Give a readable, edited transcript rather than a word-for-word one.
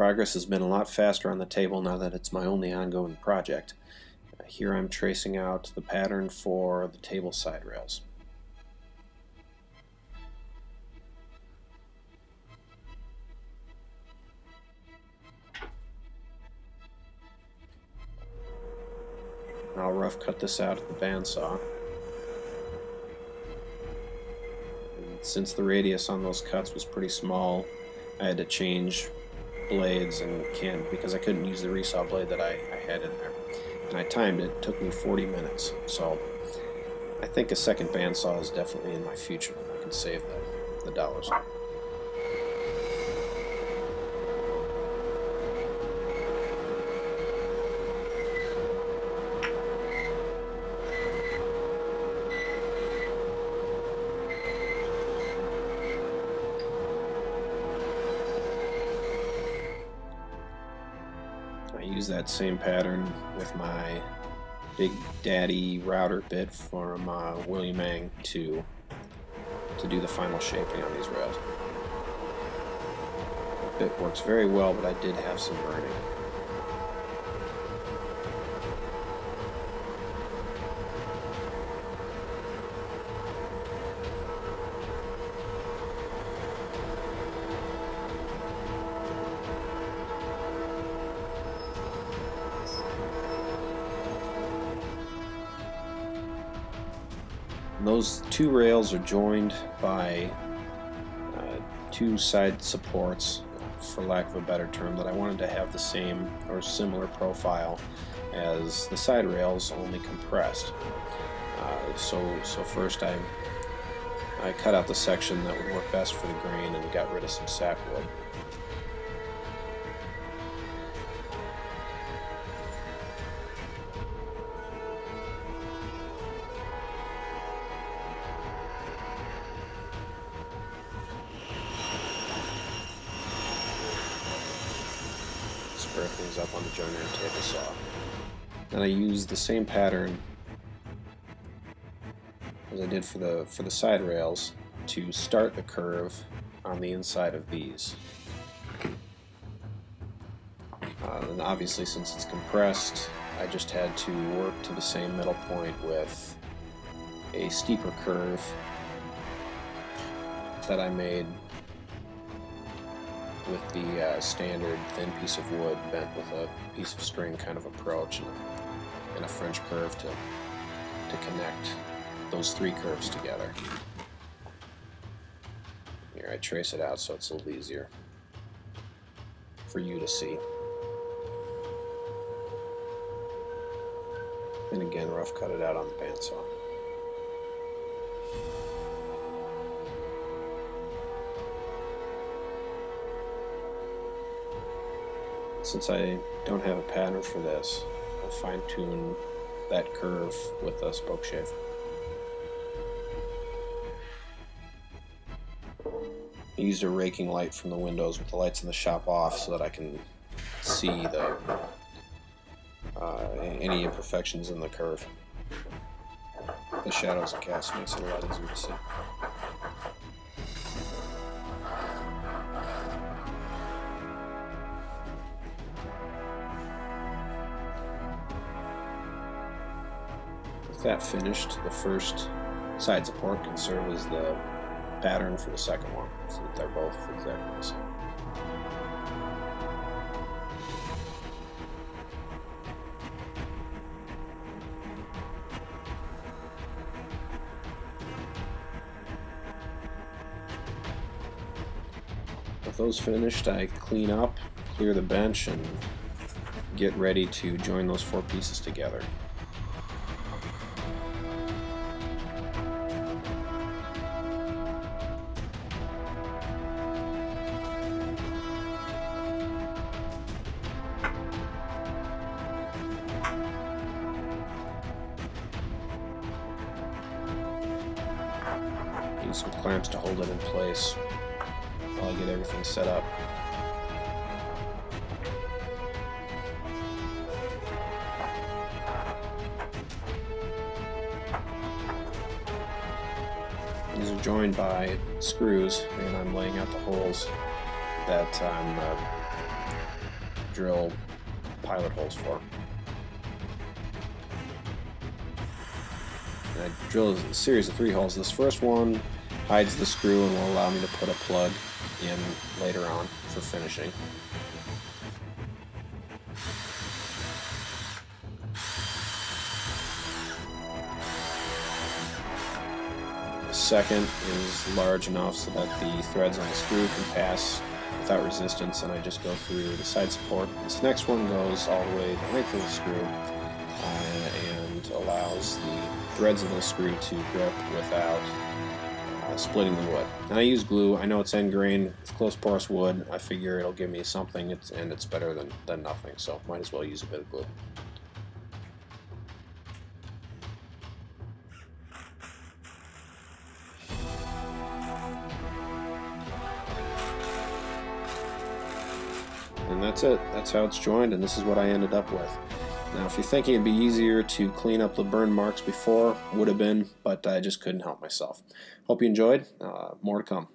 Progress has been a lot faster on the table now that it's my only ongoing project. Here I'm tracing out the pattern for the table side rails. I'll rough cut this out at the bandsaw. And since the radius on those cuts was pretty small, I had to change blades and because I couldn't use the resaw blade that I had in there. And I timed it. It took me 40 minutes. So I think a second bandsaw is definitely in my future. I can save the dollars. I use that same pattern with my Big Daddy router bit from Beme to do the final shaping on these rails. The bit works very well, but I did have some burning. Those two rails are joined by two side supports, for lack of a better term, that I wanted to have the same or similar profile as the side rails, only compressed. So first I cut out the section that would work best for the grain and got rid of some sapwood. Square things up on the joiner table saw. Then I used the same pattern as I did for the side rails to start the curve on the inside of these. And obviously, since it's compressed, I just had to work to the same middle point with a steeper curve that I made with the standard thin piece of wood bent with a piece of string kind of approach, and a French curve to connect those three curves together. Here I trace it out so it's a little easier for you to see. And again, rough cut it out on the bandsaw. Since I don't have a pattern for this, I'll fine-tune that curve with a spoke shave. I used a raking light from the windows with the lights in the shop off so that I can see any imperfections in the curve. The shadows and cast makes it a lot easier to see. With that finished, the first side support can serve as the pattern for the second one, so that they're both exactly the same. With those finished, I clean up, clear the bench, and get ready to join those four pieces together. Use some clamps to hold it in place while I get everything set up. These are joined by screws, and I'm laying out the holes that I'm drill pilot holes for. And I drill a series of 3 holes. This first one hides the screw and will allow me to put a plug in later on for finishing. The second is large enough so that the threads on the screw can pass without resistance, and I just go through the side support. This next one goes all the way the length of the screw and allows the threads of the screw to grip without splitting the wood. And I use glue. I know it's end grain, it's close porous wood. I figure it'll give me something, and it's better than nothing, so might as well use a bit of glue. And that's it. That's how it's joined, and this is what I ended up with. Now, if you're thinking it'd be easier to clean up the burn marks before, would have been, but I just couldn't help myself. Hope you enjoyed. More to come.